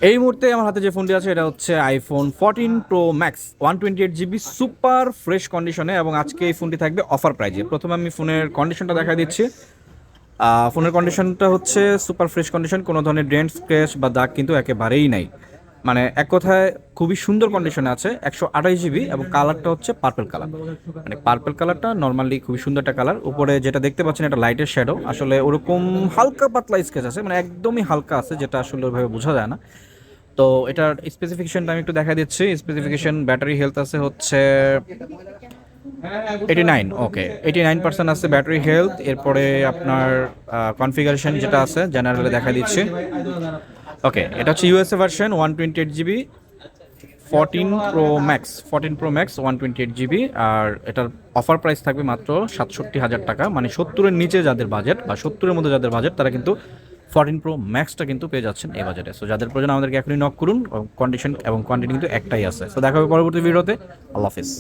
এই মুহূর্তে আমার হাতে যে ফোনটি আছে এটা হচ্ছে iPhone 14 Pro Max 128 GB super fresh কন্ডিশনে, এবং আজকে এই ফোনটি থাকবে অফার প্রাইজে। প্রথমে আমি ফোনের কন্ডিশনটা দেখা দিচ্ছি। ফোনের কন্ডিশনটা হচ্ছে সুপার ফ্রেশ কন্ডিশন, কোনো ধরনের ডেন্ট স্ক্র্যাচ বা দাগ কিন্তু একেবারেই নাই। মানে এক কথায় খুবই সুন্দর কন্ডিশনে আছে। 128 GB এবং কালারটা হচ্ছে পার্পল কালার। মানে পার্পল কালারটা নর্মালি খুবই সুন্দর একটা কালার। উপরে যেটা দেখতে পাচ্ছেন এটা লাইটের শ্যাডো, আসলে ওরকম হালকা পাতলা স্কেচ আছে, মানে একদমই হালকা আছে, যেটা আসলে ওইভাবে বোঝা যায় না। তো এটার স্পেসিফিকেশনটা আমি একটু দেখা দিচ্ছি। স্পেসিফিকেশন ব্যাটারি হেলথ আছে হচ্ছে 89, ওকে 89% আছে ব্যাটারি হেলথ। এরপরে আপনার কনফিগারেশন যেটা আছে জেনারেলে দেখা দিচ্ছি। ওকে, এটা হচ্ছে USA version 128 GB 14 Pro Max 128 GB। আর এটার অফার প্রাইস থাকবে মাত্র 67,000 টাকা। মানে 70-এর নিচে যাদের বাজেট বা 70-এর মধ্যে যাদের বাজেট তারা কিন্তু 14 Pro Maxটা কিন্তু পেয়ে যাচ্ছেন এই বাজেটে। সো যাদের প্রয়োজন আমাদেরকে এখনই নক করুন। কন্ডিশন এবং কোয়ান্টিটি কিন্তু একটাই আছে। সো দেখা হবে পরবর্তী ভিডিওতে। আল্লাহ হাফিজ।